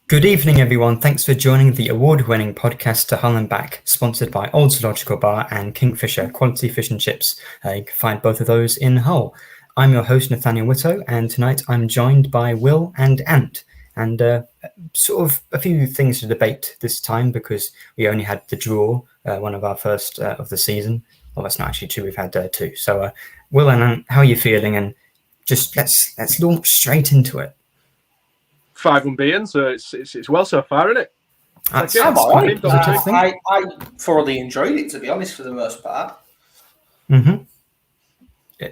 Good evening, everyone. Thanks for joining the award-winning podcast To Hull and Back, sponsored by Old Zoological Bar and Kingfisher Quality Fish and Chips. You can find both of those in Hull. I'm your host, Nathaniel Whitto, and tonight I'm joined by Will and Ant. And sort of a few things to debate this time because we only had the draw, one of our first of the season. Well, that's not actually true. We've had two. So, Will and Ant, how are you feeling? And just let's launch straight into it. 5 unbeaten, so it's well so far, isn't it? I'm all right. I thoroughly enjoyed it, to be honest, for the most part. Mm-hmm.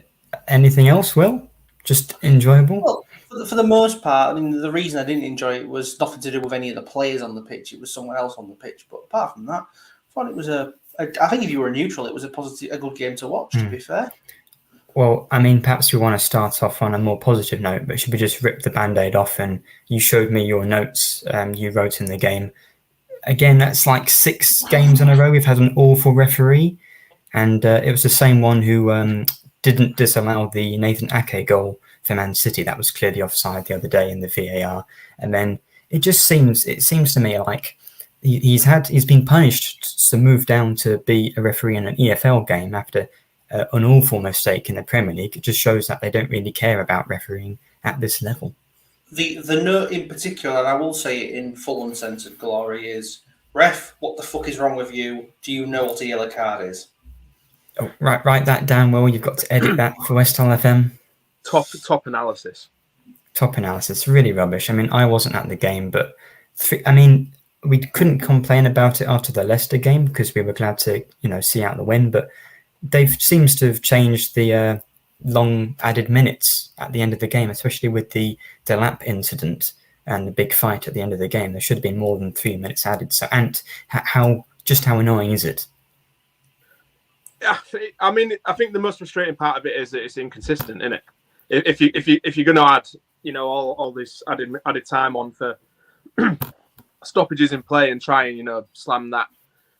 Anything else, Will? Just enjoyable? Well, for the most part, I mean, the reason I didn't enjoy it was nothing to do with any of the players on the pitch. It was someone else on the pitch. But apart from that, I thought it was I think if you were neutral, it was a good game to watch, to be fair. Well, I mean, perhaps we want to start off on a more positive note, but should we just rip the Band-Aid off? And you showed me your notes you wrote in the game. Again, that's like 6 games in a row we've had an awful referee. And it was the same one who didn't disallow the Nathan Ake goal for Man City. That was clearly offside the other day in the VAR. And then it seems to me like he's been punished to move down to be a referee in an EFL game after an awful mistake in the Premier League. It just shows that they don't really care about refereeing at this level. The note in particular, and I will say it in full uncensored glory, is, ref, what the fuck is wrong with you? Do you know what a yellow card is? Oh, write that down, Will. You've got to edit that for West Hull FM. Top analysis. Top analysis. Really rubbish. I mean, I wasn't at the game, but we couldn't complain about it after the Leicester game because we were glad to, see out the win, but seems to have changed the long added minutes at the end of the game, especially with the lap incident and the big fight at the end of the game. There should have been more than 3 minutes added. So, Ant, how annoying is it? Yeah, I mean, I think the most frustrating part of it is that it's inconsistent, isn't it? If you're going to add, all this added time on for stoppages in play and try and slam that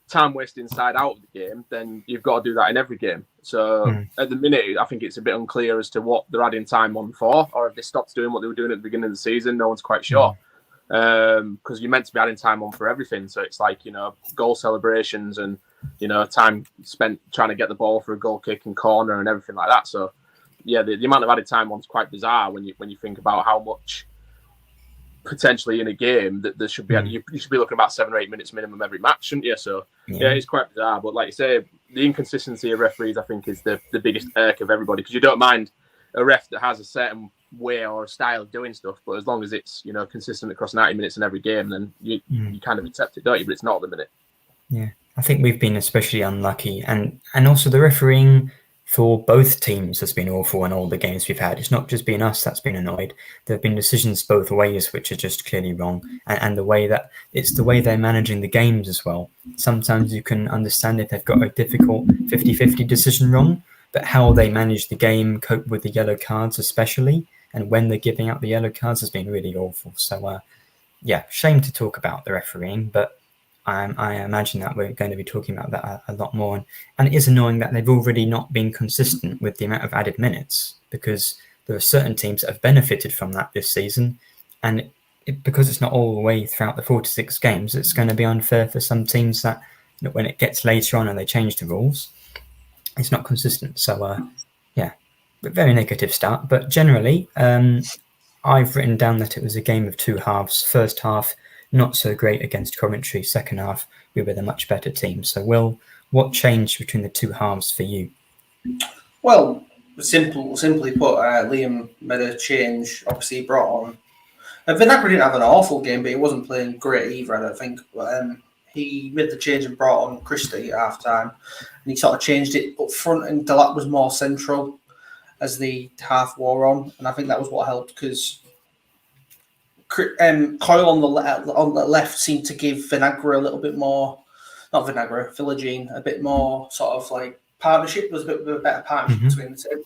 time wasting side out of the game, then you've got to do that in every game. So at the minute, I think it's a bit unclear as to what they're adding time on for, or if they stopped doing what they were doing at the beginning of the season. No one's quite sure. Because you're meant to be adding time on for everything. So it's like, goal celebrations and, time spent trying to get the ball for a goal kick and corner and everything like that. So, yeah, the amount of added time on is quite bizarre when you think about how much potentially in a game that there should be. You should be looking about 7 or 8 minutes minimum every match, shouldn't you? So, yeah, it's quite bizarre. But like you say, the inconsistency of referees, I think, is the biggest irk of everybody, because you don't mind a ref that has a certain way or a style of doing stuff, but as long as it's consistent across 90 minutes in every game, then you kind of accept it, don't you? But it's not at the minute. Yeah, I think we've been especially unlucky, and also the refereeing for both teams has been awful in all the games we've had. It's not just been us that's been annoyed. There have been decisions both ways which are just clearly wrong, and the way they're managing the games as well. Sometimes you can understand if they've got a difficult 50-50 decision wrong, but how they manage the game, cope with the yellow cards especially, and when they're giving out the yellow cards has been really awful. So, shame to talk about the refereeing, but I imagine that we're going to be talking about that a lot more. And it is annoying that they've already not been consistent with the amount of added minutes, because there are certain teams that have benefited from that this season. And because it's not all the way throughout the 46 games, it's going to be unfair for some teams that when it gets later on and they change the rules, it's not consistent. So, very negative start. But generally, I've written down that it was a game of 2 halves. First half, not so great against Coventry. Second half, we were the much better team. So, Will, what changed between the 2 halves for you? Well, simply put, Liam made a change. Obviously, he brought on. Vinagre didn't have an awful game, but he wasn't playing great either, I don't think. But he made the change and brought on Christie at half time. And he sort of changed it up front, and Delap was more central as the half wore on, and I think that was what helped, because Coyle on the left seemed to give Vinagre a little bit more, not Vinagre, Philogene, a bit more sort of like partnership. There was a bit of a better partnership between the two.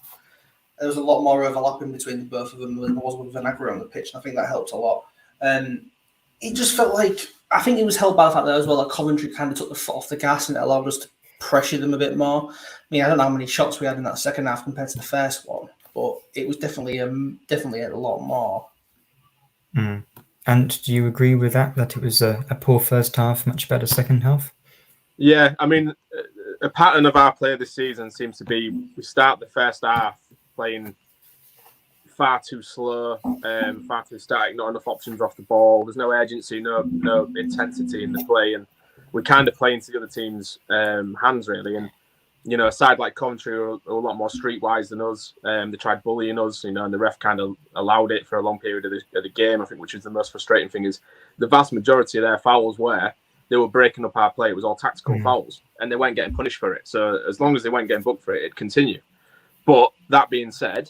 There was a lot more overlapping between the both of them than there was with Vinagre on the pitch, and I think that helped a lot. It just felt like, I think it was held by the fact that as well that Coventry kind of took the foot off the gas, and it allowed us to pressure them a bit more. I mean, I don't know how many shots we had in that second half compared to the first one, but it was definitely a lot more. And do you agree with that it was a poor first half, much better second half? Yeah, I mean, a pattern of our play this season seems to be we start the first half playing far too slow, far too static, not enough options off the ball. There's no urgency, no intensity in the play, and we kind of play into the other team's hands, really. And, a side like Coventry are a lot more streetwise than us. They tried bullying us, and the ref kind of allowed it for a long period of the game, I think, which is the most frustrating thing, is the vast majority of their fouls they were breaking up our play. It was all tactical fouls, and they weren't getting punished for it. So as long as they weren't getting booked for it, it'd continue. But that being said,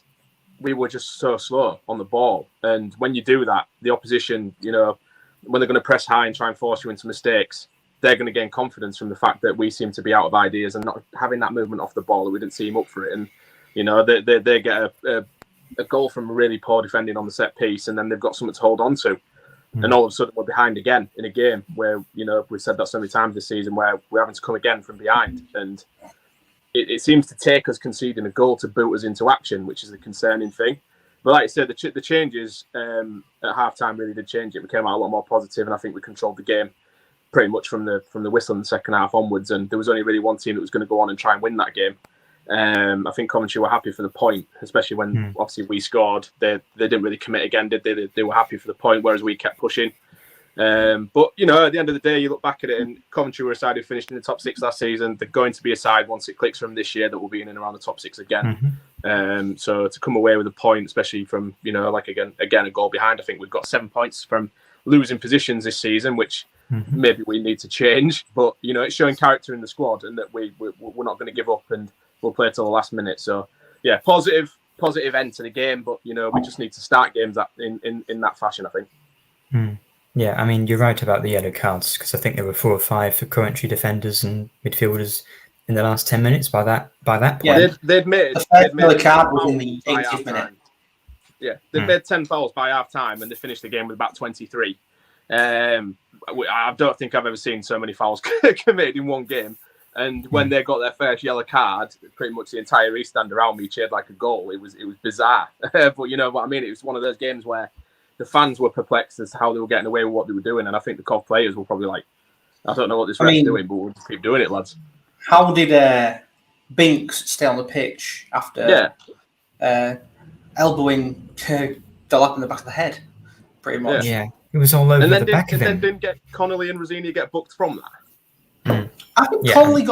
we were just so slow on the ball. And when you do that, the opposition, when they're going to press high and try and force you into mistakes, they're going to gain confidence from the fact that we seem to be out of ideas and not having that movement off the ball, that we didn't see him up for it. And, they get a goal from really poor defending on the set piece, and then they've got something to hold on to. And all of a sudden we're behind again in a game where, we've said that so many times this season, where we're having to come again from behind. And it seems to take us conceding a goal to boot us into action, which is the concerning thing. But like I said, the changes at half-time really did change it. We came out a lot more positive, and I think we controlled the game pretty much from the whistle in the second half onwards. And there was only really one team that was going to go on and try and win that game. I think Coventry were happy for the point, especially when obviously we scored. They didn't really commit again, did they? They were happy for the point, whereas we kept pushing. But, at the end of the day, you look back at it, and Coventry were a side who finished in the top 6 last season. They're going to be a side, once it clicks from this year, that will be in and around the top 6 again. So to come away with a point, especially from, again, a goal behind, I think we've got 7 points from losing positions this season, which maybe we need to change. But, it's showing character in the squad, and that we're not going to give up, and we'll play till the last minute. So, yeah, positive end to the game. But, we just need to start games in that fashion, I think. Yeah, I mean, you're right about the yellow cards, because I think there were 4 or 5 for Coventry defenders and midfielders in the last 10 minutes by that point. Yeah, they'd made the first yellow card was in the 80th minute. Yeah, they'd made 10 fouls by half-time, and they finished the game with about 23. I don't think I've ever seen so many fouls committed in one game. And when they got their first yellow card, pretty much the entire East Stand around me cheered like a goal. It was bizarre. But you know what I mean? It was one of those games where the fans were perplexed as to how they were getting away with what they were doing. And I think the Cov players were probably like, I don't know what this ref's doing, but we'll just keep doing it, lads. How did Binks stay on the pitch after elbowing Delap in the back of the head, pretty much? Yeah, it was all over the back of him. And then didn't get Connolly and Rosini get booked from that? I think Connolly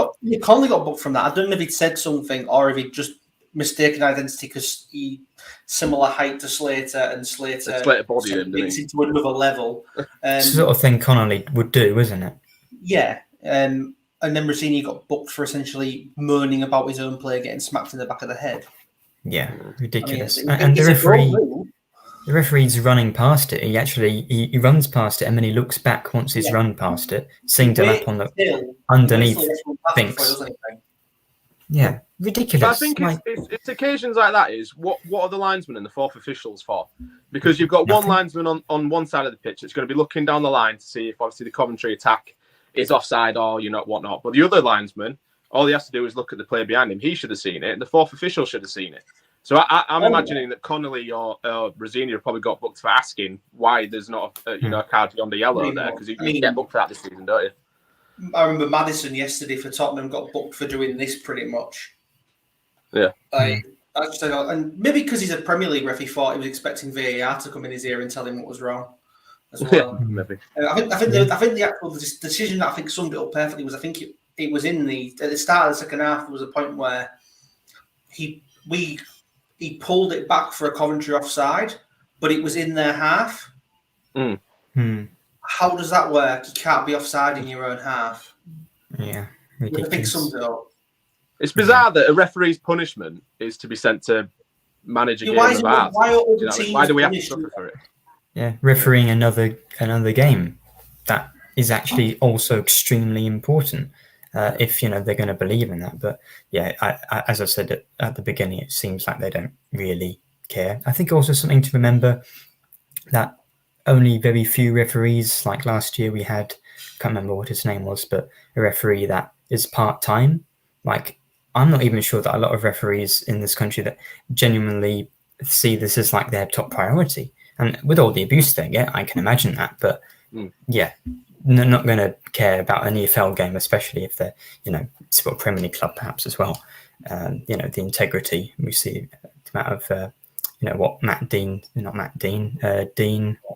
got booked from that. I don't know if he'd said something or if he'd just mistaken identity, because he similar height to Slater, and Slater body him, takes it to another level. It's the sort of thing Connolly would do, isn't it? Yeah. And then Rossini got booked for essentially moaning about his own play getting smacked in the back of the head. Yeah, ridiculous. I mean, and the referee's running past it. He runs past it, and then he looks back once he's run past it, seeing Delap on the underneath Binks. Yeah, ridiculous. But I think it's occasions like that is what are the linesmen and the fourth officials for? Because you've got one linesman on one side of the pitch that's going to be looking down the line to see if obviously the Coventry attack is offside or whatnot. But the other linesman, all he has to do is look at the player behind him. He should have seen it, and the fourth official should have seen it. So I'm imagining that Connolly or Rosini have probably got booked for asking why there's not a card beyond the yellow there, because you get booked for that this season, don't you? I remember Maddison yesterday for Tottenham got booked for doing this pretty much. Yeah. And maybe because he's a Premier League ref, he thought he was expecting VAR to come in his ear and tell him what was wrong as well. Yeah, maybe. I think the actual decision that I think summed it up perfectly was, I think it was at the start of the second half, there was a point where he pulled it back for a Coventry offside, but it was in their half. How does that work? You can't be offside in your own half. Yeah, ridiculous. I think sums it up. It's bizarre that a referee's punishment is to be sent to manage a game of ours. Why do we have to suffer for it? Yeah, refereeing another game. That is actually also extremely important if they're going to believe in that. But yeah, as I said at the beginning, it seems like they don't really care. I think also something to remember that only very few referees, like last year we had, can't remember what his name was, but a referee that is part-time. Like, I'm not even sure that a lot of referees in this country that genuinely see this as like their top priority. And with all the abuse they get, I can imagine that. But yeah, they're not going to care about an EFL game, especially if they're, it's a Premier League club perhaps as well. The integrity we see, the amount of, what Dean,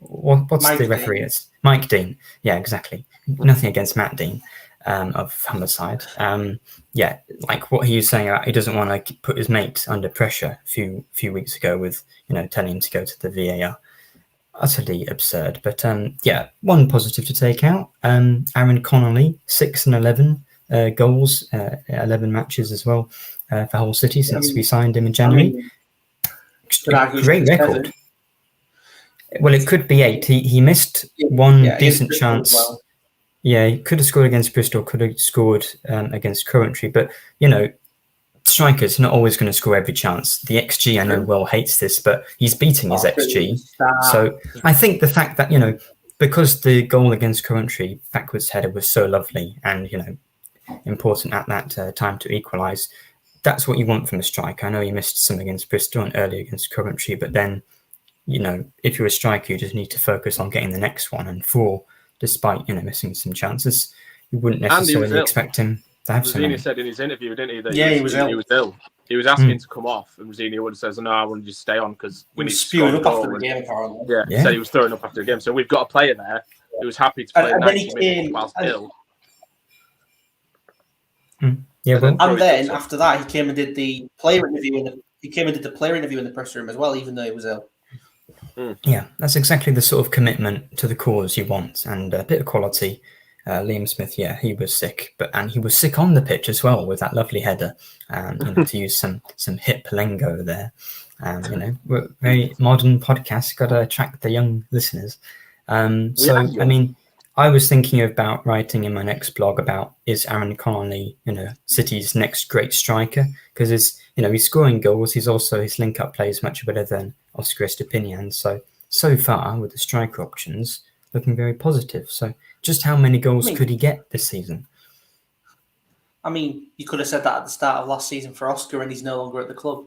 what's Mike the referee? Dean. It's Mike Dean. Yeah, exactly. Nothing against Matt Dean of Humberside. Like what he was saying about he doesn't want to put his mate under pressure a few weeks ago with, telling him to go to the VAR. Utterly absurd. But one positive to take out. Aaron Connolly, 6 and 11 goals, 11 matches as well for Hull City since we signed him in January. Great record. Well, it could be 8. He missed one decent chance. Well. Yeah, he could have scored against Bristol, could have scored against Coventry. But, strikers not always going to score every chance. The XG, I know Will hates this, but he's beating his XG. So I think the fact that, because the goal against Coventry, backwards header, was so lovely and, important at that time to equalise, that's what you want from a striker. I know he missed some against Bristol and early against Coventry, but then, if you're a striker, you just need to focus on getting the next one. And 4, despite, missing some chances, you wouldn't necessarily expect him to have some. Rosini said in his interview, didn't he, that he was ill. He was ill. He was asking to come off, and Rosini would have said, "No, I want to just stay on because we need to spewing up after the game." Apparently, he said he was throwing up after the game. So we've got a player there who was happy to play 90 minutes whilst ill. And then after that, he came and did the player interview in the press room as well, even though he was ill. Yeah, that's exactly the sort of commitment to the cause you want, and a bit of quality. Liam Smith, he was sick, and he was sick on the pitch as well with that lovely header. To use some hip lingo there. We're a very modern podcast, got to attract the young listeners. I was thinking about writing in my next blog about, is Aaron Connolly, City's next great striker? Because he's scoring goals. He's also, his link-up play is much better than Oscar Estepinian. So far, with the striker options, looking very positive. So just how many goals could he get this season? I mean, you could have said that at the start of last season for Oscar, and he's no longer at the club.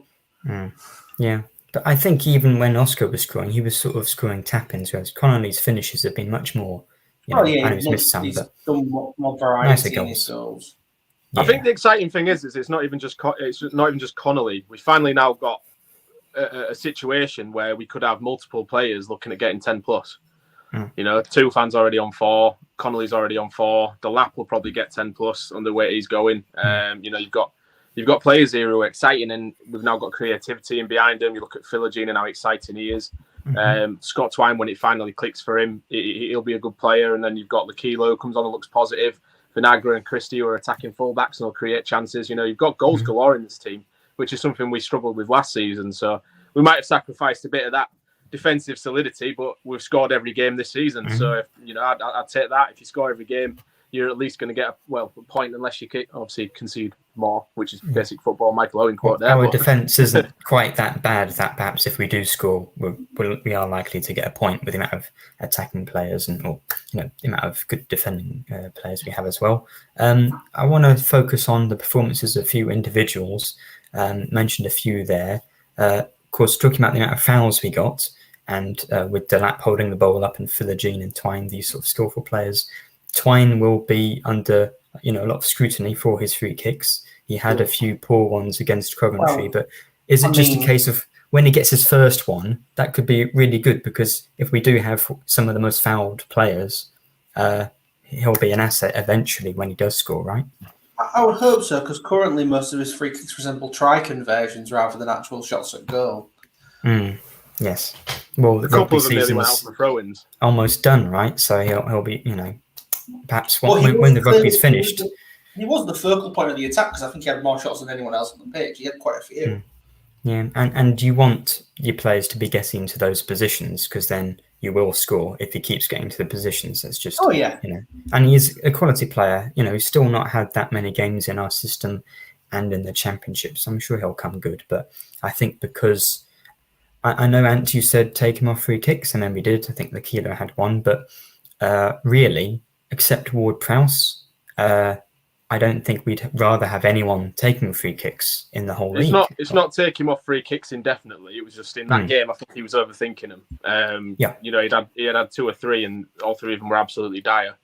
Yeah. But I think even when Oscar was scoring, he was sort of scoring tap-ins, whereas Connolly's finishes have been much more... he's missed some, but done more variety in his goals. I think the exciting thing is it's not even just Connolly. We finally now got a situation where we could have multiple players looking at getting 10 plus. Tufan's already on 4, Connolly's already on 4. The Lap will probably get 10 plus on the way he's going. You've got players here who are exciting, and we've now got creativity in behind him. You look at Philogene and how exciting he is. Scott Twine, when it finally clicks for him, he'll be a good player. And then you've got Lakilo who comes on and looks positive. Vinagre and Christie who are attacking fullbacks and will create chances. You've got goals galore in this team, which is something we struggled with last season. So we might have sacrificed a bit of that defensive solidity, but we've scored every game this season. So I'd take that. If you score every game, you're at least going to get a point, unless you obviously concede more, which is basic football. Michael Owen quote there. Our defence isn't quite that bad that perhaps if we do score, we are likely to get a point with the amount of attacking players and the amount of good defending players we have as well. I want to focus on the performances of a few individuals. Mentioned a few there. Of course, talking about the amount of fouls we got, and with Delap holding the ball up and Philogene and Twine, these sort of skillful players. Twine will be under a lot of scrutiny for his free kicks. He had a few poor ones against Coventry, but is it just a case of when he gets his first one, that could be really good, because if we do have some of the most fouled players, he'll be an asset eventually when he does score, right? I would hope so, because currently most of his free kicks resemble try conversions rather than actual shots at goal. Yes. Well, the rugby season's almost done, right? So he'll be, perhaps when the rugby's finished. He was the focal point of the attack, because I think he had more shots than anyone else on the pitch. He had quite a few. Yeah, and you want your players to be getting to those positions, because then you will score if he keeps getting to the positions. It's just, and he's a quality player. He's still not had that many games in our system and in the Championship, so I'm sure he'll come good. But I think because I know, Ant, you said take him off free kicks, and then we did. I think the Kilo had one, but really, except Ward-Prowse, I don't think we'd rather have anyone taking free kicks in the whole league. It's not taking him off free kicks indefinitely. It was just in that game. I think he was overthinking them. He had 2 or 3, and all 3 of them were absolutely dire.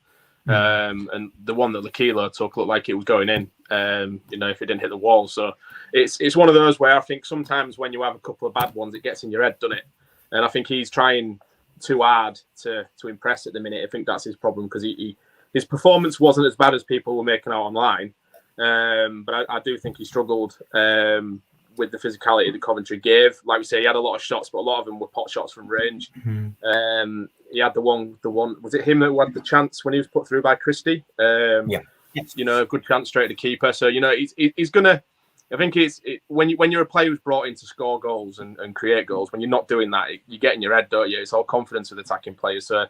And the one that Lakilo took looked like it was going in. If it didn't hit the wall. So it's one of those where I think sometimes when you have a couple of bad ones, it gets in your head, doesn't it? And I think he's trying too hard to impress at the minute. I think that's his problem, because his performance wasn't as bad as people were making out online. But I do think he struggled with the physicality that Coventry gave. Like we say, he had a lot of shots, but a lot of them were pot shots from range. He had the one. Was it him that had the chance when he was put through by Christie? A good chance straight to the keeper. So he's gonna. I think when you're a player who's brought in to score goals and create goals, when you're not doing that, you get in your head, don't you? It's all confidence with attacking players. So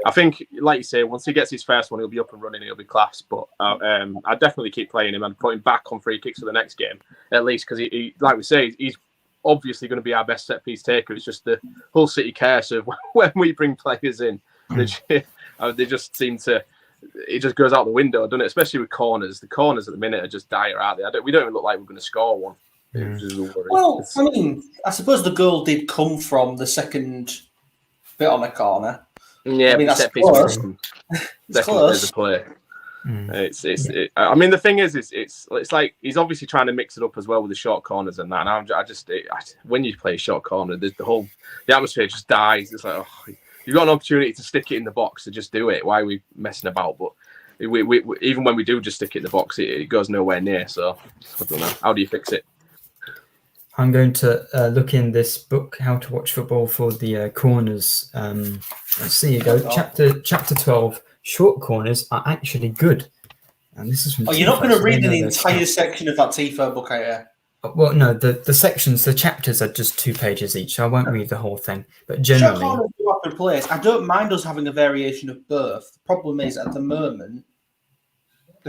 I think, like you say, once he gets his first one, he'll be up and running. He'll be class. But I'd definitely keep playing him and put him back on free kicks for the next game, at least, because he, like we say, he's obviously going to be our best set piece taker. It's just the Hull City curse of when we bring players in, they just seem to. It just goes out the window, doesn't it? Especially with corners. The corners at the minute are just dire, aren't they? We don't even look like we're going to score one. Well, I mean, I suppose the goal did come from the second bit on the corner. Yeah, I mean, that's close. It's close. Play. I mean, the thing is, it's like he's obviously trying to mix it up as well with the short corners and that. And when you play a short corner, the atmosphere just dies. It's like, oh, you've got an opportunity to stick it in the box, to just do it. Why are we messing about? But we even when we do just stick it in the box, it goes nowhere near. So I don't know. How do you fix it? I'm going to look in this book, How to Watch Football, for the corners. Let's see, you go. Chapter 12. Short corners are actually good. And this is from you're not going to read the entire section of that THAB book, are you? Well, no, the sections, the chapters are just 2 pages each. So I won't read the whole thing, but generally, short corners do have a place. I don't mind us having a variation of both. The problem is, at the moment,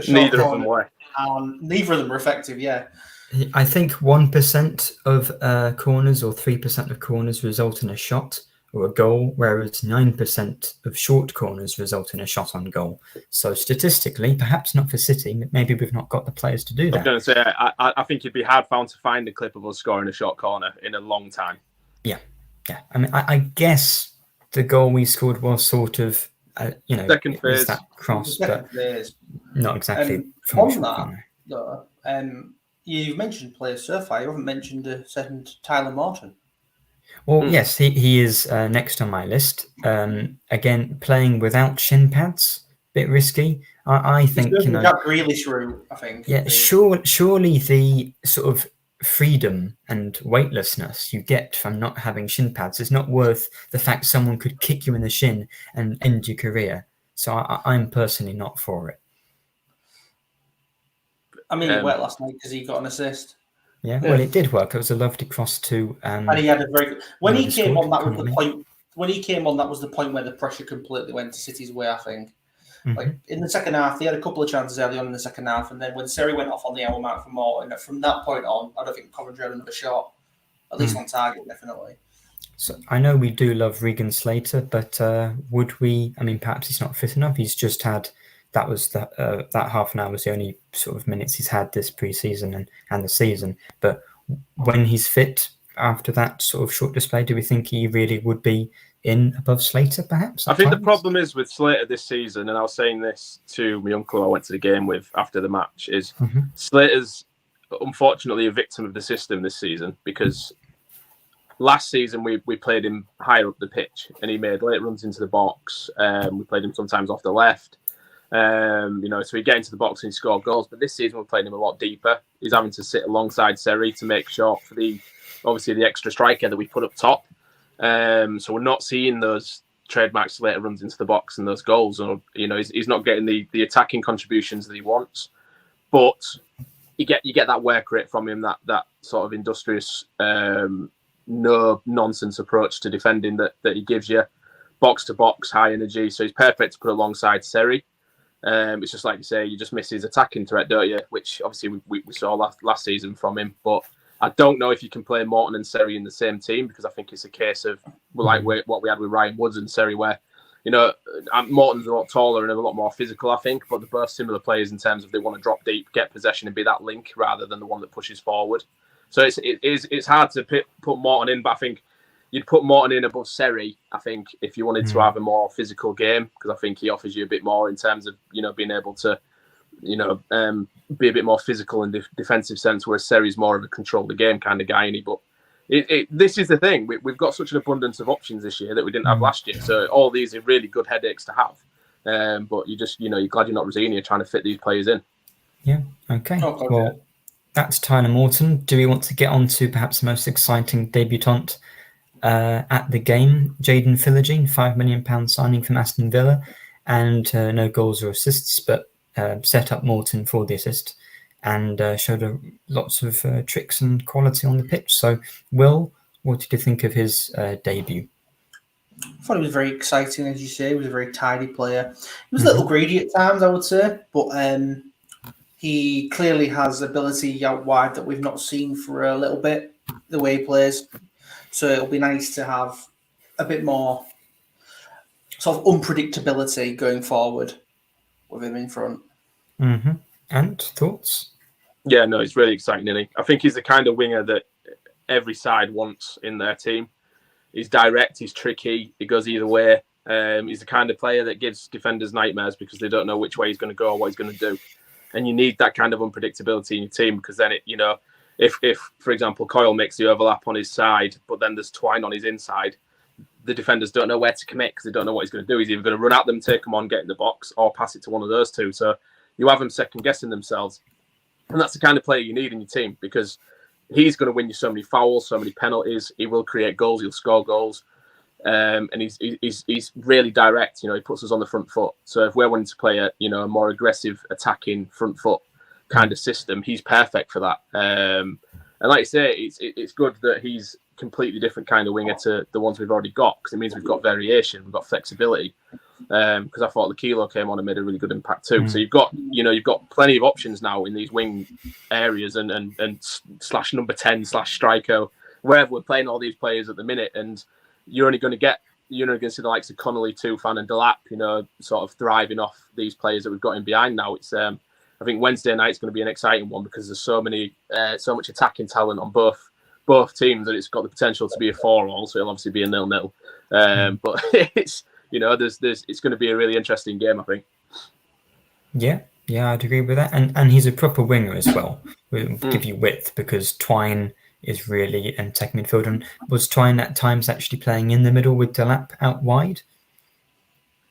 neither of them were. Neither of them are effective. Yeah, I think 1% of corners or 3% of corners result in a shot or a goal, whereas 9% of short corners result in a shot on goal. So statistically, perhaps not for City, maybe we've not got the players to do that. I was going to say, I think it'd be hard found to find a clip of us scoring a short corner in a long time. Yeah. I mean, I guess the goal we scored was sort of, second phase, that cross, but not exactly. On that, though, you've mentioned players so far. You haven't mentioned a second Tyler Morton. Well, yes, he is next on my list. Again, playing without shin pads, bit risky. I think that Grealish route. I think. Yeah, surely the sort of freedom and weightlessness you get from not having shin pads is not worth the fact someone could kick you in the shin and end your career. So I'm personally not for it. I mean, it worked last night because he got an assist. Yeah, well, it did work. It was a lovely cross to. And he had a very good. When he came on, that was the point. When he came on, that was the point where the pressure completely went to City's way. I think. Like in the second half, they had a couple of chances early on in the second half, and then when Seri went off on the hour mark for Morton, from that point on, I don't think Coventry had another shot, at least on target, definitely. So I know we do love Regan Slater, but would we? I mean, perhaps he's not fit enough. He's just had. That was that half an hour was the only sort of minutes he's had this pre-season and the season. But when he's fit after that sort of short display, do we think he really would be in above Slater, perhaps? I think the problem is with Slater this season, and I was saying this to my uncle I went to the game with after the match, is Slater's unfortunately a victim of the system this season, because last season we played him higher up the pitch and he made late runs into the box. We played him sometimes off the left. So he get into the box and he scored goals. But this season we're playing him a lot deeper. He's having to sit alongside Seri to make short for the extra striker that we put up top. So we're not seeing those trademark Slater runs into the box and those goals. Or he's not getting the attacking contributions that he wants. But you get that work rate from him, that sort of industrious, no nonsense approach to defending that he gives you, box to box, high energy. So he's perfect to put alongside Seri. It's just like you say, you just miss his attacking threat, don't you? Which obviously we saw last season from him. But I don't know if you can play Morton and Seri in the same team, because I think it's a case of like what we had with Ryan Woods and Seri, where Morton's a lot taller and a lot more physical, I think, but they're both similar players in terms of they want to drop deep, get possession, and be that link rather than the one that pushes forward. So it's hard to put Morton in, but I think you'd put Morton in above Seri, I think, if you wanted to have a more physical game, because I think he offers you a bit more in terms of, being able to, be a bit more physical in defensive sense, whereas Seri's more of a control the game kind of guy, isn't he? But this is the thing. We've got such an abundance of options this year that we didn't have last year. So all these are really good headaches to have. But you just, you're glad you're not Rosini trying to fit these players in. Yeah. Okay. Well, that's Tyler Morton. Do we want to get on to perhaps the most exciting debutant at the game? Jayden Philogene, £5 million signing from Aston Villa, and no goals or assists, but set up Morton for the assist and showed lots of tricks and quality on the pitch. So, Will, what did you think of his debut? I thought he was very exciting, as you say. He was a very tidy player. He was a little greedy at times, I would say, but he clearly has ability out wide that we've not seen for a little bit, the way he plays. So it'll be nice to have a bit more sort of unpredictability going forward with him in front. And thoughts? Yeah, no, it's really exciting, isn't he? I think he's the kind of winger that every side wants in their team. He's direct, he's tricky, he goes either way. He's the kind of player that gives defenders nightmares because they don't know which way he's going to go or what he's going to do. And you need that kind of unpredictability in your team, because then if for example Coyle makes the overlap on his side, but then there's Twine on his inside, the defenders don't know where to commit because they don't know what he's going to do. He's either going to run at them, take them on, get in the box, or pass it to one of those two. So you have them second guessing themselves, and that's the kind of player you need in your team, because he's going to win you so many fouls, so many penalties. He will create goals. He'll score goals. And he's really direct. He puts us on the front foot. So if we're wanting to play a more aggressive, attacking front foot kind of system, he's perfect for that. And like I say, it's good that he's completely different kind of winger to the ones we've already got, because it means we've got variation, we've got flexibility. Because I thought the Kilo came on and made a really good impact too. So you've got plenty of options now in these wing areas and slash number 10 slash striker, wherever we're playing all these players at the minute. And you're only going to see the likes of Connolly, Tufan and Delap, sort of thriving off these players that we've got in behind now. It's I think Wednesday night's going to be an exciting one, because there's so much attacking talent on both teams that it's got the potential to be a 4-all. So it'll obviously be a 0-0. But it's it's going to be a really interesting game, I think. Yeah, I'd agree with that. And he's a proper winger as well. We'll give you width, because Twine is really an attacking midfielder. And was Twine at times actually playing in the middle with Delap out wide?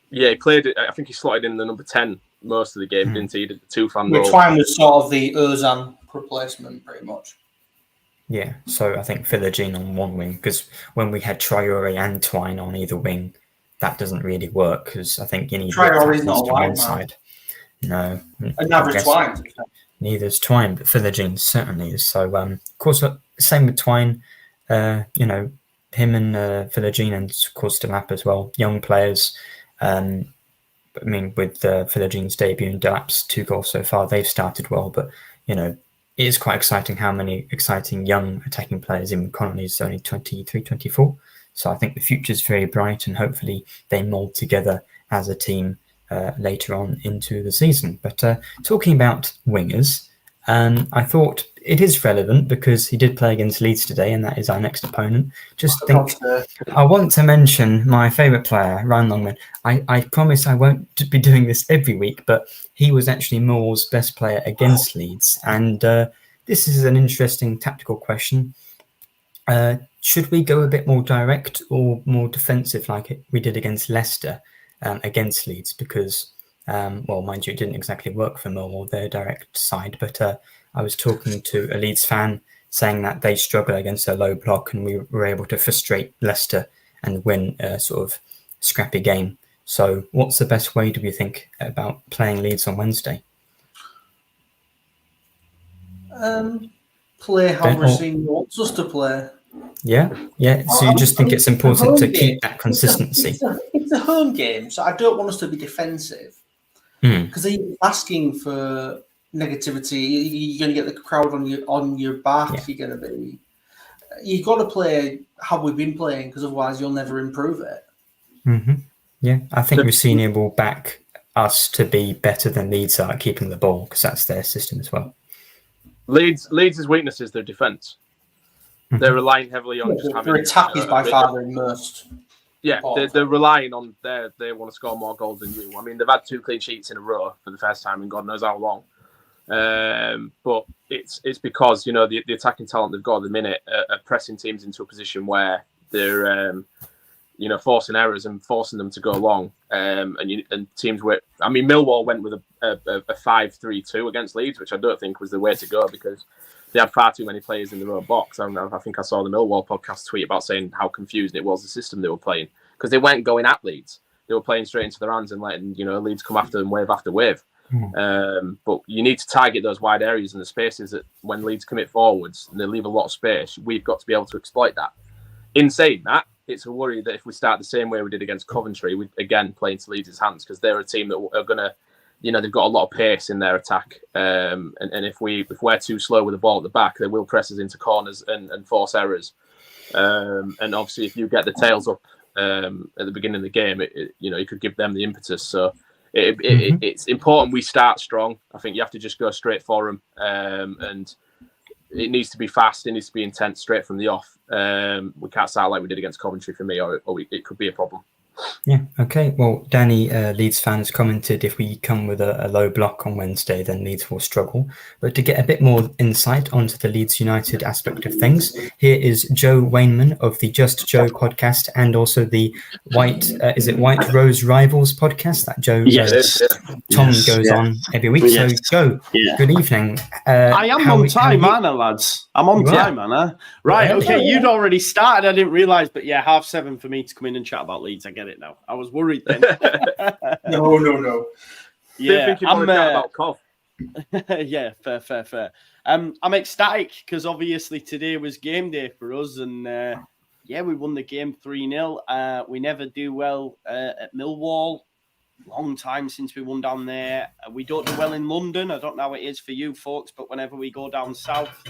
Yeah, he played. I think he slotted in the number 10 most of the game, didn't he? He did the Tufan role. Twine was sort of the Ozan replacement, pretty much. Yeah, so I think Philogene on one wing, because when we had Traore and Twine on either wing, that doesn't really work, because I think you need Traore's not a wide man. Side. No, and neither is Twine. Neither is Twine, but Philogene certainly is. So, of course, same with Twine. Him and Philogene, and of course Delap as well. Young players. But I mean, with Philogene's debut and Delap's 2 goals so far, they've started well. But it is quite exciting how many exciting young attacking players. In Connolly's only 23, 24. So I think the future is very bright, and hopefully they mould together as a team later on into the season. But talking about wingers, I thought it is relevant because he did play against Leeds today, and that is our next opponent. I want to mention my favourite player, Ryan Longman. I promise I won't be doing this every week, but he was actually Moore's best player against Leeds. And this is an interesting tactical question. Should we go a bit more direct or more defensive like we did against Leicester against Leeds? Because, well, mind you, it didn't exactly work for Millwall, their direct side. But I was talking to a Leeds fan saying that they struggle against a low block, and we were able to frustrate Leicester and win a sort of scrappy game. So what's the best way, do you think, about playing Leeds on Wednesday? Play how Racine wants us to play. Yeah. So you just think it's important to keep that consistency? It's a home game, so I don't want us to be defensive. Because he's asking for negativity. You're going to get the crowd on your back. Yeah. You've got to play how we've been playing, because otherwise you'll never improve it. Yeah, I think Rossini will back us to be better than Leeds are at keeping the ball because that's their system as well. Leeds' weakness is their defence. They're relying heavily on just having their attack is by far their most. Yeah, they're relying on they want to score more goals than you. I mean, they've had 2 clean sheets in a row for the first time in God knows how long. But it's because the attacking talent they've got at the minute are pressing teams into a position where they're forcing errors and forcing them to go long. And teams Millwall went with a 5-3-2 against Leeds, which I don't think was the way to go because they had far too many players in their own box. I think I saw the Millwall podcast tweet about saying how confused it was the system they were playing because they weren't going at Leeds. They were playing straight into their hands and letting Leeds come after them wave after wave. But you need to target those wide areas and the spaces that when Leeds commit forwards and they leave a lot of space, we've got to be able to exploit that. In saying that, it's a worry that if we start the same way we did against Coventry, we again play into Leeds' hands because they're a team that are going to, they've got a lot of pace in their attack. And if we're too slow with the ball at the back, they will press us into corners and force errors. And obviously, if you get the tails up at the beginning of the game, you could give them the impetus. So it's important we start strong. I think you have to just go straight for them. And it needs to be fast. It needs to be intense straight from the off. We can't start like we did against Coventry for me, or it could be a problem. Yeah, okay. Well, Danny, Leeds fans commented if we come with a low block on Wednesday, then Leeds will struggle. But to get a bit more insight onto the Leeds United aspect of things, here is Joe Wainman of the Just Joe podcast and also the White Rose Rivals podcast that Tom goes on every week. Yes. So, Joe, good evening. I am on time, aren't I, lads? I'm on time, Anna. Right, okay, you'd already started. I didn't realise, but 7:30 for me to come in and chat about Leeds. I get it now. I was worried then. No. Yeah, think you want to chat about Cov. Yeah, fair. I'm ecstatic because obviously today was game day for us, and we won the game 3-0. We never do well at Millwall. Long time since we won down there. We don't do well in London. I don't know how it is for you folks, but whenever we go down south,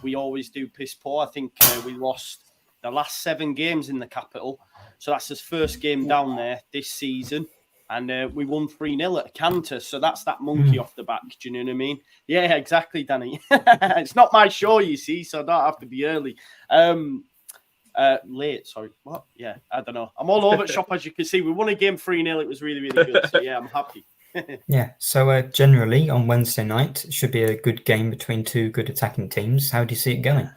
we always do piss poor. I think we lost the last 7 games in the capital. So that's his first game down there this season. And we won 3-0 at Cantor. So that's that monkey off the back. Do you know what I mean? Yeah, exactly, Danny. It's not my show, you see, so I don't have to be early. Late, sorry. What? Yeah, I don't know. I'm all over the shop, as you can see. We won a game 3-0. It was really, really good. So, I'm happy. So generally on Wednesday night, it should be a good game between 2 good attacking teams. How do you see it going?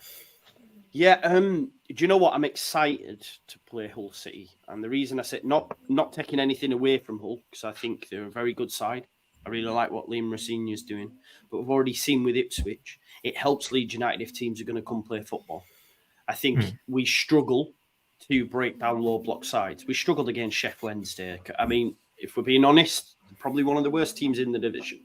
Do you know what? I'm excited to play Hull City. And the reason I said not taking anything away from Hull, because I think they're a very good side. I really like what Liam Rossini is doing. But we've already seen with Ipswich, it helps Leeds United if teams are going to come play football. I think we struggle to break down low block sides. We struggled against Sheff Wednesday. I mean, if we're being honest, probably one of the worst teams in the division.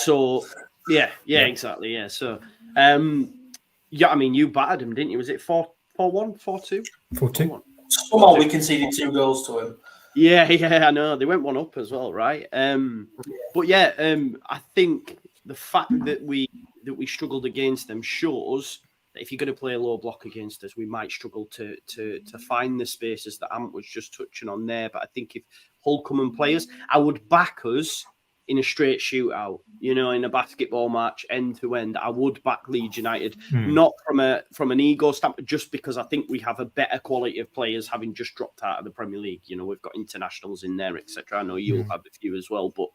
So, exactly. Yeah. So, I mean, you battered them, didn't you? Was it 4-1, 4-2? 4-2. Somehow we conceded 2 goals to him. Yeah, I know. They went 1 up as well, right? But I think the fact that we struggled against them shows that if you're going to play a low block against us, we might struggle to find the spaces that Ant was just touching on there. But I think if Hull come and play us, I would back us in a straight shootout, in a basketball match, end to end. I would back Leeds United, not from an ego standpoint, just because I think we have a better quality of players having just dropped out of the Premier League. We've got internationals in there, etc. I know you'll have a few as well, but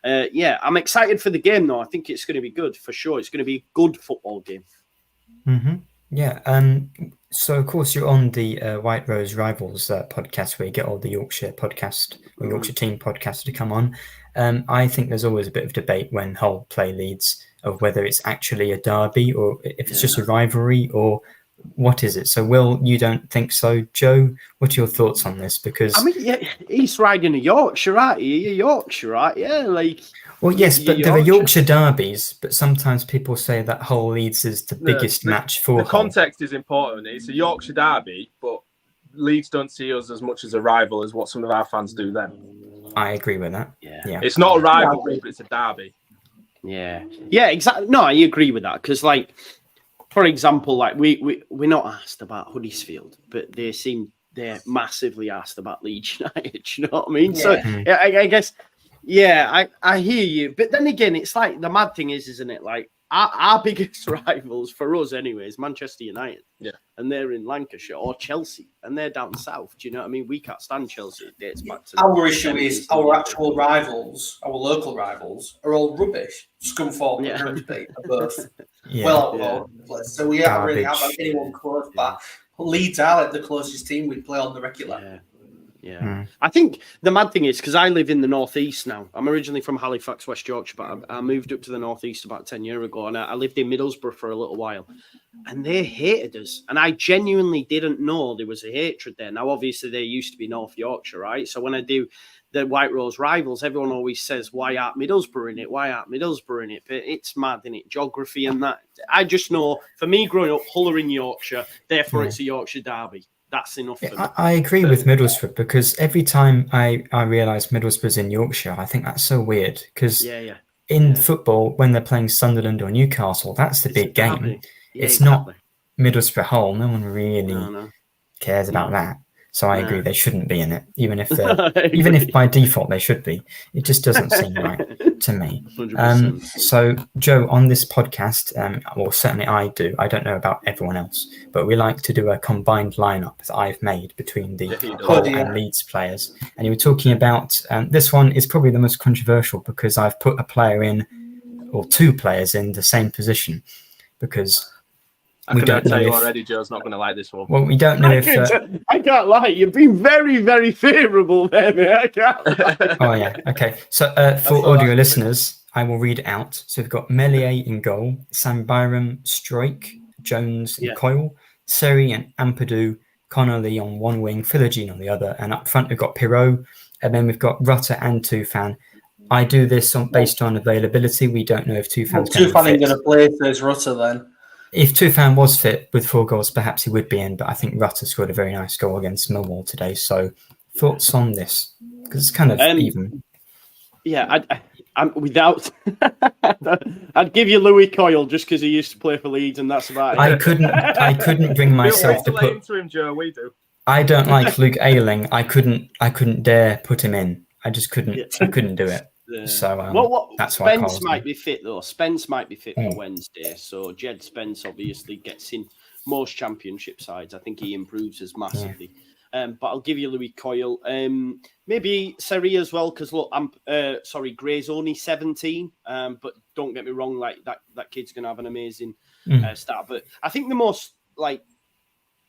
I'm excited for the game though. I think it's going to be good for sure. It's going to be a good football game. So of course you're on the White Rose Rivals podcast where you get all the Yorkshire podcast or Yorkshire team podcasts to come on. I think there's always a bit of debate when Hull play Leeds of whether it's actually a derby or if it's just a rivalry or what is it. So Will, you don't think so? Joe, what are your thoughts on this? Because I mean, he's riding a Yorkshire, right? You're Yorkshire, right? Yeah, like. Well, yes, but there are Yorkshire derbies, but sometimes people say that Hull Leeds is the biggest match for the context is important. It's a Yorkshire derby, but Leeds don't see us as much as a rival as what some of our fans do then. I agree with that. Yeah. It's not a rivalry, but it's a derby. Yeah, exactly. No, I agree with that because, like, for example, like we're not asked about Huddersfield, but they seem they're massively asked about Leeds United. Do you know what I mean? Yeah. So I guess, I hear you. But then again, it's like the mad thing is, isn't it? Like our biggest rivals for us, anyway, is Manchester United. Yeah. And they're in Lancashire, or Chelsea, and they're down south. Do you know what I mean? We can't stand Chelsea. It dates back to our issue is our actual rivals, our local rivals, are all rubbish. Scunthorpe and Grimsby are both well all over the place. So we haven't really have anyone close. But Leeds are like the closest team we play on the regular. I think the mad thing is, because I live in the northeast now. I'm originally from Halifax, West Yorkshire, but I moved up to the northeast about 10 years ago, and I lived in Middlesbrough for a little while, and they hated us. And I genuinely didn't know there was a hatred there. Now, obviously, they used to be North Yorkshire, right? So when I do the White Rose Rivals, everyone always says, why aren't Middlesbrough in it? Why aren't Middlesbrough in it? But it's mad, in it? Geography and that. I just know, for me growing up, Hull are in Yorkshire, therefore it's a Yorkshire derby. That's enough for me. I agree with Middlesbrough, because every time I realise Middlesbrough's in Yorkshire, I think that's so weird. Because in football, when they're playing Sunderland or Newcastle, that's the big game. It's not Middlesbrough Hull. No one really cares about that. So I agree, they shouldn't be in it, even if by default they should be. It just doesn't seem right to me. So Joe, on this podcast, well, certainly I do. I don't know about everyone else, but we like to do a combined lineup that I've made between the Hull and Leeds players. And you were talking about this one is probably the most controversial, because I've put a player in, or two players in the same position, because I can tell you already, Joe's not going to like this one. Well, we don't know I can't lie. You've been very, very favourable there, mate. I can't lie. Oh, yeah. Okay. So for audio listeners, I will read it out. So we've got Meslier in goal, Sam Byram, Stroik, Jones and Coyle, Seri and Ampadu, Connolly on one wing, Philogene on the other, and up front we've got Pirot, and then we've got Rutter and Tufan. I do this based on availability. We don't know if Tufan's going to play, so it's Rutter then. If Tufan was fit with 4 goals, perhaps he would be in, but I think Rutter scored a very nice goal against Millwall today. So thoughts on this? Because it's kind of even. Yeah, I'm without. I'd give you Louis Coyle just because he used to play for Leeds, and that's about it. I couldn't bring myself to put. Into him, Joe. We do. I don't like Luke Ayling. I couldn't dare put him in. I just couldn't. I couldn't do it. So that's why Spence might be fit though. Spence might be fit for Wednesday. So Jed Spence obviously gets in most championship sides. I think he improves us massively. But I'll give you Louis Coyle. Maybe Seri as well, because look, Gray's only 17. But don't get me wrong, like that kid's gonna have an amazing start. But I think the most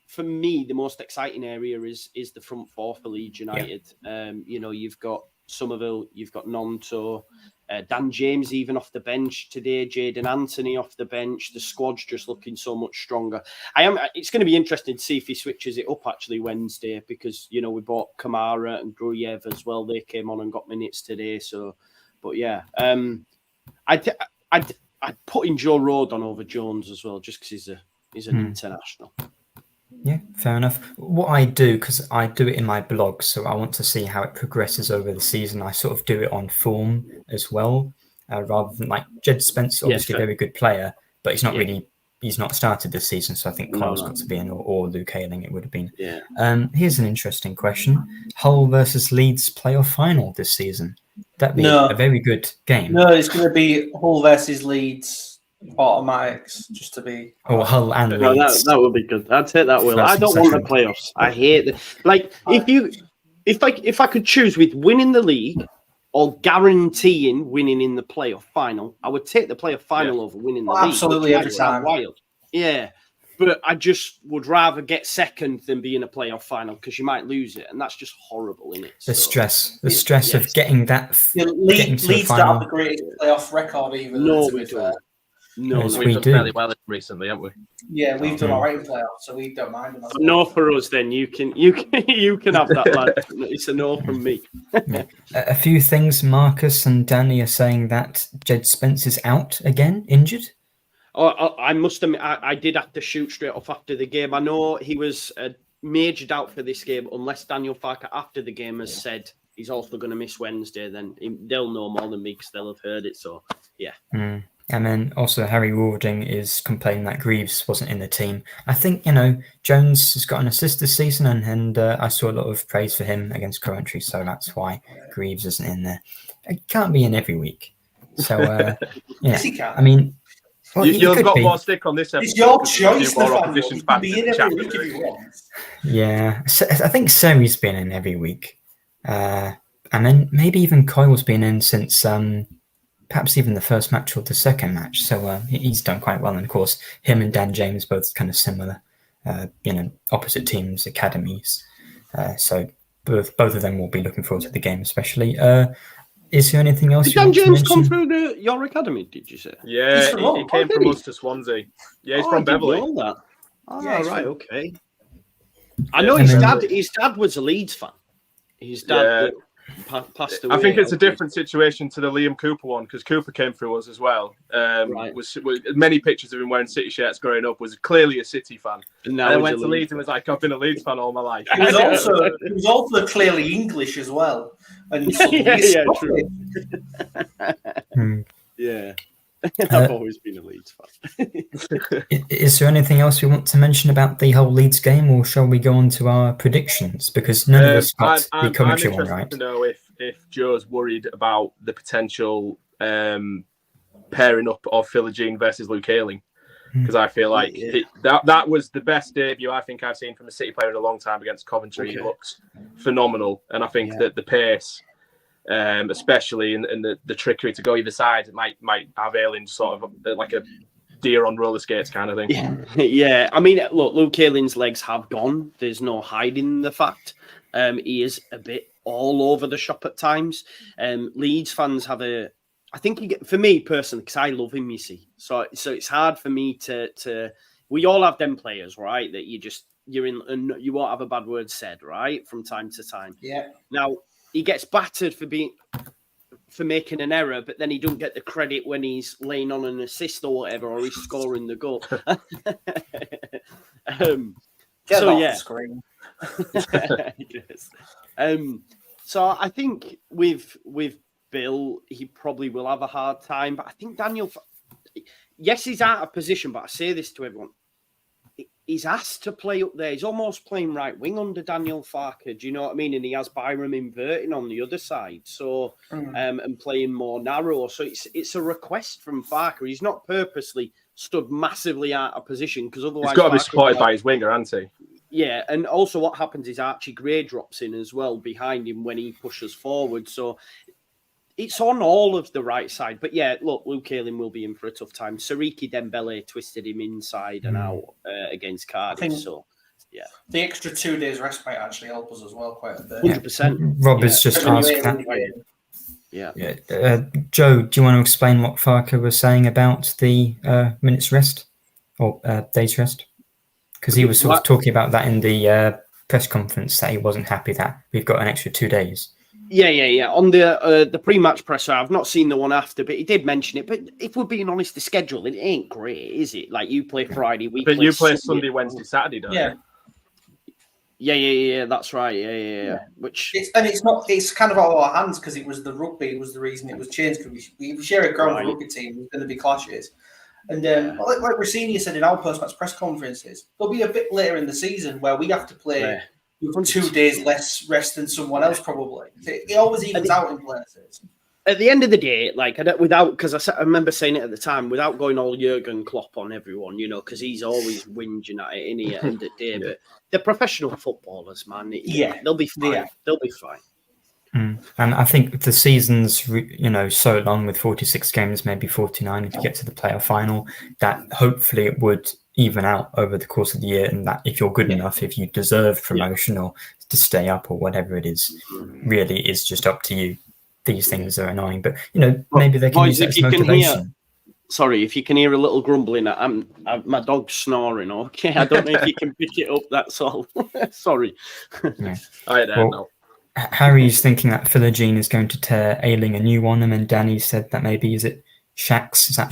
for me, the most exciting area is the front four for Leeds United. You've got Somerville, you've got Nonto, Dan James even off the bench today, Jadon Anthony off the bench. The squad's just looking so much stronger. It's going to be interesting to see if he switches it up actually Wednesday, because we bought Kamara and Gruyev as well. They came on and got minutes today. So, but yeah, I'd put in Joe Rodon over Jones as well, just because he's an international. Yeah, fair enough. What I do, because I do it in my blog, so I want to see how it progresses over the season. I sort of do it on form as well, rather than Jed Spence, obviously a very good player, but he's not he's not started this season. So I think Cole's got to be in, or Luke Ayling it would have been. Yeah. Here's an interesting question: Hull versus Leeds playoff final this season. That'd be a very good game. No, it's going to be Hull versus Leeds. Automatics, just to be. Hull and Leeds. No, that would be good. I'd take that. Will I don't want the playoffs. I hate the if I could choose with winning the league or guaranteeing winning in the playoff final, I would take the playoff final over winning the league. Absolutely, every time. Wild. Yeah, but I just would rather get second than be in a playoff final, because you might lose it, and that's just horrible, isn't it? The stress of getting that. Leeds don't have the greatest playoff record either. No, we don't. No, we've done fairly well recently, haven't we? Yeah, we've done all right in playoffs, so we don't mind them. No for us, then you can have that, lad. It's a no from me. A few things. Marcus and Danny are saying that Jed Spence is out again, injured. I must admit, I did have to shoot straight off after the game. I know he was majored out for this game, unless Daniel Farker after the game has said he's also going to miss Wednesday. Then they'll know more than me, because they'll have heard it. So yeah. And then also Harry Warding is complaining that Greaves wasn't in the team. I think, Jones has got an assist this season, and I saw a lot of praise for him against Coventry, so that's why Greaves isn't in there. He can't be in every week. So, Yes, he can. I mean, well, you've got more stick on this episode. It's your choice, Stefan. You can be in every week if you want. Yeah, so I think Sari's been in every week. And then maybe even Kyle's been in since perhaps even the first match or the second match. So he's done quite well. And of course, him and Dan James both kind of similar, opposite teams, academies. So both of them will be looking forward to the game, especially. Is there anything else? Did Dan James come through your academy? Did you say? Yeah, he came from us to Swansea. Yeah, he's from Beverley. That. Oh, yeah, right, okay. I know his dad was a Leeds fan. His dad passed away. I think it's a different situation to the Liam Cooper one, because Cooper came through us as well. Right. Was many pictures of him wearing City shirts growing up. Was clearly a City fan. And then went to Leeds and was like, I've been a Leeds fan all my life. He was also clearly English as well. And true. Yeah. I've always been a Leeds fan. Is there anything else we want to mention about the whole Leeds game, or shall we go on to our predictions? Because none of us got the Coventry one right. To know if Joe's worried about the potential pairing up of Philogene versus Luke Ayling, because I feel like that was the best debut I think I've seen from a City player in a long time against Coventry. He looks phenomenal, and I think that the pace, especially in the trickery to go either side, might have Ayling sort of like a deer on roller skates kind of thing. Yeah. I mean, look, Luke Ayling's legs have gone. There's no hiding the fact. He is a bit all over the shop at times. Leeds fans have I think for me personally, because I love him, you see. So it's hard for me to. We all have them players, right? That you're in, and you won't have a bad word said, right, from time to time. Yeah. Now he gets battered for making an error, but then he don't get the credit when he's laying on an assist or whatever, or he's scoring the goal. Screen. Yes. So I think with Bill, he probably will have a hard time, but I think Daniel, yes, he's out of position, but I say this to everyone. He's asked to play up there. He's almost playing right wing under Daniel Farke. Do you know what I mean? And he has Byram inverting on the other side, so and playing more narrow. So it's a request from Farke. He's not purposely stood massively out of position, because otherwise he's got to be supported by his winger, hasn't he? Yeah, and also what happens is Archie Gray drops in as well behind him when he pushes forward. So it's on all of the right side. But yeah, look, Luke Ayling will be in for a tough time. Sariki Dembele twisted him inside and out against Cardiff. So, yeah. The extra 2 days rest might actually help us as well quite a bit. 100%. Rob has just asked that. Yeah. Joe, do you want to explain what Farke was saying about the minutes rest or days rest? Because he was sort of talking about that in the press conference, that he wasn't happy that we've got an extra 2 days. Yeah. On the pre-match presser, I've not seen the one after, but he did mention it. But if we're being honest, the schedule, it ain't great, is it? Like, you play Friday, but you play Sunday, Wednesday, Saturday, don't you? Yeah, that's right. Yeah. Which it's kind of out of our hands, because it was the rugby was the reason it was changed, because we share a ground rugby team. There's going to be clashes. And like Rossini said in our post-match press conferences, there'll be a bit later in the season where we have to play with 2 days less rest than someone else, probably. It always evens out in places. At the end of the day, because I remember saying it at the time, without going all Jurgen Klopp on everyone, because he's always whinging at it in the end of the day. But they're professional footballers, man. They'll be fine. Yeah. They'll be fine. And I think the season's, so long, with 46 games, maybe 49 to get to the playoff final, that hopefully it would even out over the course of the year, and that if you're good enough, if you deserve promotion or to stay up or whatever it is, really is just up to you. These things are annoying, but maybe they can use that as motivation. Sorry, if you can hear a little grumbling, my dog's snoring. Okay, I don't know if you can pick it up. That's all. Sorry. I don't know. Harry's thinking that Philogene is going to tear Ayling a new one, and then Danny said that maybe is that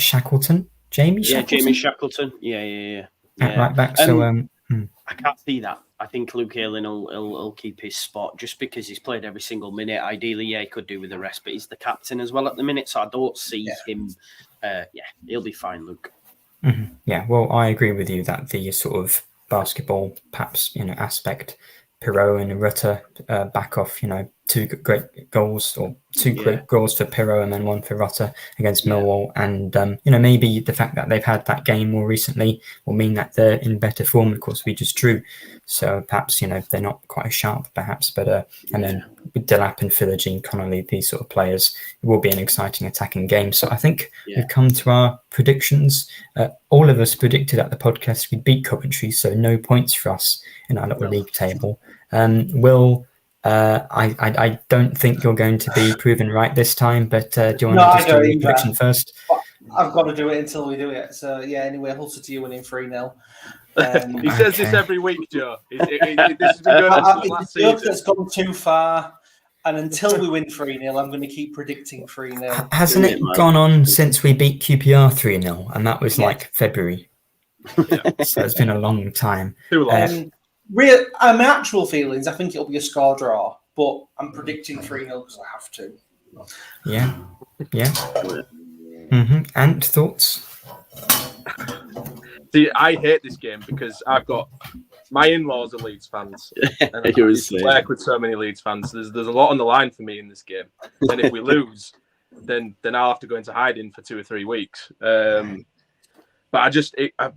Shackleton? Jamie Shackleton? Yeah, Jamie Shackleton. Yeah. Right back. So I can't see that. I think Luke Ayling will keep his spot, just because he's played every single minute. Ideally, he could do with the rest, but he's the captain as well at the minute, so I don't see him he'll be fine, Luke. Mm-hmm. Yeah, well, I agree with you that the sort of basketball, perhaps, aspect, Pirot and Rutter back off, two great goals or two great goals for Pirot and then one for Rutter against Millwall. And, maybe the fact that they've had that game more recently will mean that they're in better form. Of course, we just drew. So perhaps, they're not quite as sharp, perhaps. But and then with Delap and Philogene, Connolly, these sort of players, it will be an exciting attacking game. So I think we've come to our predictions. All of us predicted at the podcast we'd beat Coventry, so no points for us in our little league table. Will, I don't think you're going to be proven right this time, but do you want to just do your prediction first? I've got to do it until we do it. So, anyway, Hull City winning 3-0. He says this every week, Joe. This has been going on since last season. It's gone too far. And until we win 3-0, I'm going to keep predicting 3-0. Hasn't it gone on since we beat QPR 3-0? And that was like February. So it's been a long time. Too long. My actual feelings, I think it'll be a score draw. But I'm predicting 3-0 because I have to. Yeah. Mm-hmm. And thoughts? See, I hate this game because I've got my in-laws are Leeds fans, and I work with so many Leeds fans. There's a lot on the line for me in this game, and if we lose, then I'll have to go into hiding for 2 or 3 weeks. But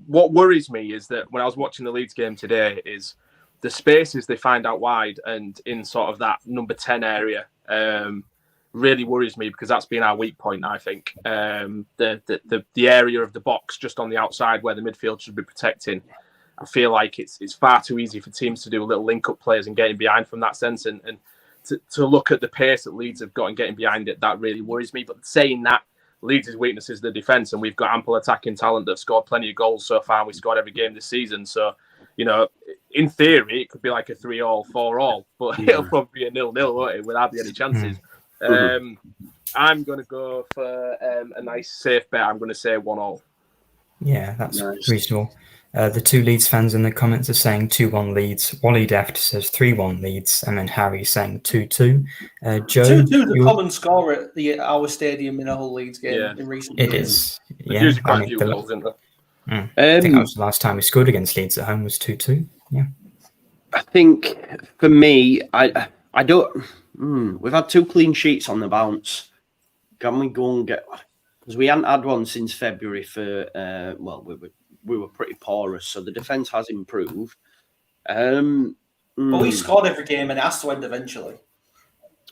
what worries me is that when I was watching the Leeds game today, is the spaces they find out wide and in sort of that number 10 area. Really worries me because that's been our weak point, I think. The area of the box just on the outside where the midfield should be protecting. I feel like it's far too easy for teams to do little link-up plays and getting behind from that sense. And to look at the pace that Leeds have got and getting behind it, that really worries me. But saying that, Leeds' weakness is the defence, and we've got ample attacking talent that have scored plenty of goals so far, and we scored every game this season. So, in theory, it could be like a 3-3, 4-4, but it'll probably be a 0-0, won't it, with hardly any chances. I'm going to go for a nice safe bet. I'm going to say 1-1. Yeah, that's reasonable. The two Leeds fans in the comments are saying 2-1 Leeds. Wally Deft says 3-1 Leeds, and then Harry saying 2-2. Joe, 2-2 is a common score at our stadium in a whole Leeds game in recent years. It is. There's usually quite a few goals, isn't there? I think that was the last time we scored against Leeds at home was 2-2. Yeah. I think for me, I don't. We've had 2 clean sheets on the bounce. Can we go and get? Because we hadn't had one since February for. We were pretty porous, so the defence has improved. But we scored every game, and it has to end eventually.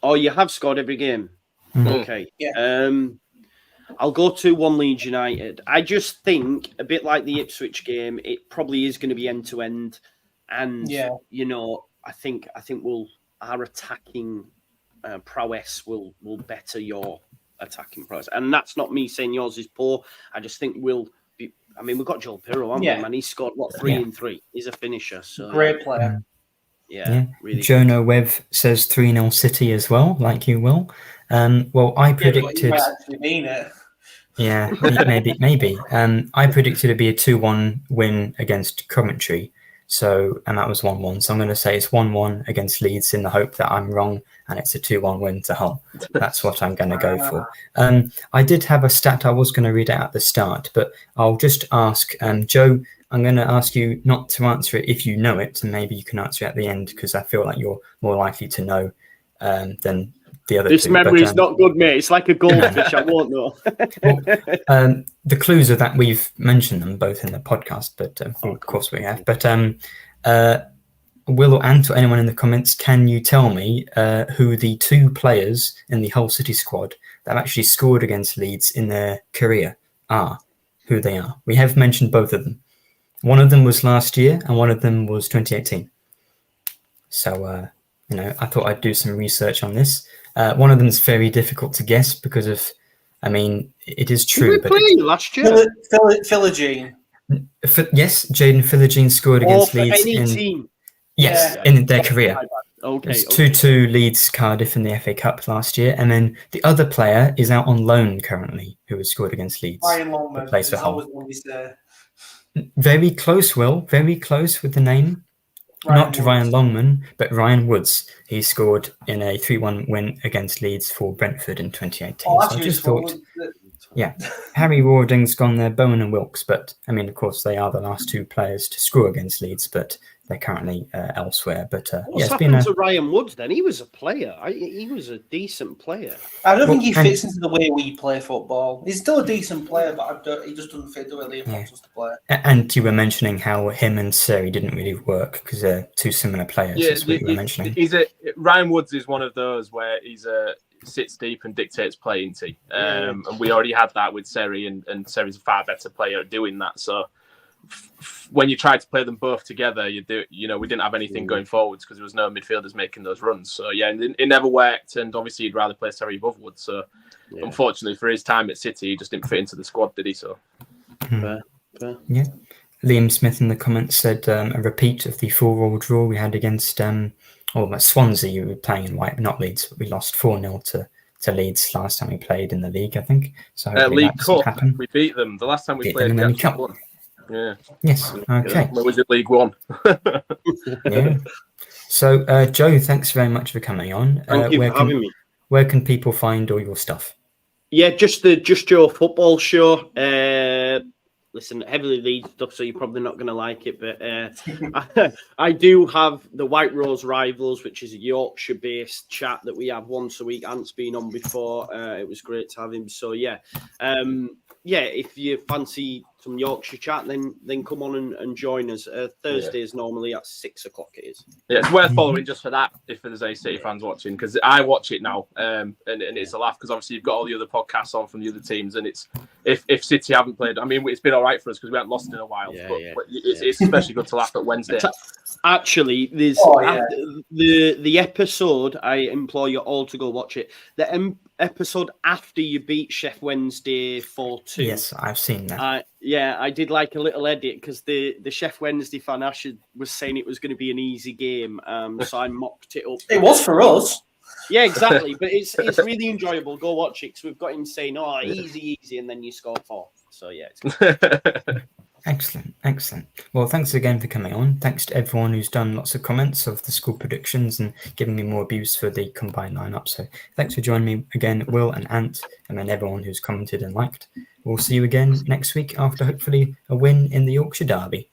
Oh, you have scored every game. Okay. Yeah. I'll go 2-1 Leeds United. I just think a bit like the Ipswich game, it probably is going to be end to end, and I think our attacking prowess will better your attacking prowess, and that's not me saying yours is poor. I just think we'll be. I mean, we've got Joel Pirro, haven't we, man? He scored 3 in 3. He's a finisher. So great player. Really. Jono Webb says 3-0 City as well, like you will. Well, I predicted. You might actually mean it. Yeah, maybe. I predicted it'd be a 2-1 win against Coventry. So, and that was 1-1. So I'm going to say it's 1-1 against Leeds in the hope that I'm wrong and it's a 2-1 win to Hull. That's what I'm going to go for. I did have a stat I was going to read out at the start, but I'll just ask, Joe, I'm going to ask you not to answer it if you know it, and maybe you can answer it at the end because I feel like you're more likely to know than the other two. This memory is not good, mate. It's like a goldfish. I won't know. Well, the clues are that we've mentioned them both in the podcast, but of course we have. But Will or Ant or anyone in the comments, can you tell me who the 2 players in the Hull City squad that have actually scored against Leeds in their career are? Who they are? We have mentioned both of them. One of them was last year, and one of them was 2018. So I thought I'd do some research on this. One of them is very difficult to guess because of, it is true. Did we play last year? Philogene. Yes, Jaden Philogene scored against Leeds in their career. Okay. It's 2-2 Leeds Cardiff in the FA Cup last year, and then the other player is out on loan currently, who has scored against Leeds. Ryan Longman. Plays for Hull. Very close, Will. Very close with the name. Not Ryan Longman, but Ryan Woods. He scored in a 3-1 win against Leeds for Brentford in 2018. Oh, so I just thought, Yeah, Harry Warding's gone there, Bowen and Wilkes, but I mean, of course, they are the last 2 players to score against Leeds, but they're currently elsewhere. But What's happened to Ryan Woods then? He was a player. He was a decent player. I don't think he fits into the way we play football. He's still a decent player, but he just doesn't fit the way Liam wants us to play. And you were mentioning how him and Seri didn't really work because they're 2 similar players. Yeah, that's what you were mentioning. Ryan Woods is one of those where he's sits deep and dictates play, isn't he? And we already had that with Seri, and Seri's a far better player at doing that. So when you tried to play them both together, we didn't have anything going forwards because there was no midfielders making those runs. So yeah, it never worked. And obviously, you'd rather play Seri above Woods. So unfortunately, for his time at City, he just didn't fit into the squad, did he? So Fair. Yeah. Liam Smith in the comments said a repeat of the 4-4 draw we had against Swansea. We were playing in white, but not Leeds. But we lost 4-0 to Leeds last time we played in the league, I think. So League Cup, we beat them the last time we played. League Cup. Yeah. Yes. Okay. Where was it? League One. Yeah. So, Joe, thanks very much for coming on. Thank you for having me. Where can people find all your stuff? Yeah, just the Just Joe football show. Listen, heavily Leeds stuff, so you're probably not going to like it. But I do have the White Rose Rivals, which is a Yorkshire-based chat that we have once a week. Ant's been on before. It was great to have him. So, yeah. If you fancy some Yorkshire chat, then come on and join us. Thursdays normally at 6 o'clock it is. Yeah, it's worth following just for that, if there's any City fans watching, because I watch it now, and it's a laugh, because obviously you've got all the other podcasts on from the other teams, and it's if City haven't played, I mean, it's been all right for us because we haven't lost in a while, but it's especially good to laugh at Wednesday. Actually, there's the episode, I implore you all to go watch it, the episode after you beat Sheff Wednesday 4-2. Yes, I've seen that. I did like a little edit because the Sheff Wednesday fan Asher was saying it was going to be an easy game, so I mocked it up. It was for us. Yeah, exactly. But it's really enjoyable. Go watch it because we've got him saying, "Oh, easy," and then you score 4. So yeah, it's good. Excellent. Well, thanks again for coming on. Thanks to everyone who's done lots of comments of the school predictions and giving me more abuse for the combined lineup. So thanks for joining me again, Will and Ant, and then everyone who's commented and liked. We'll see you again next week after hopefully a win in the Yorkshire Derby.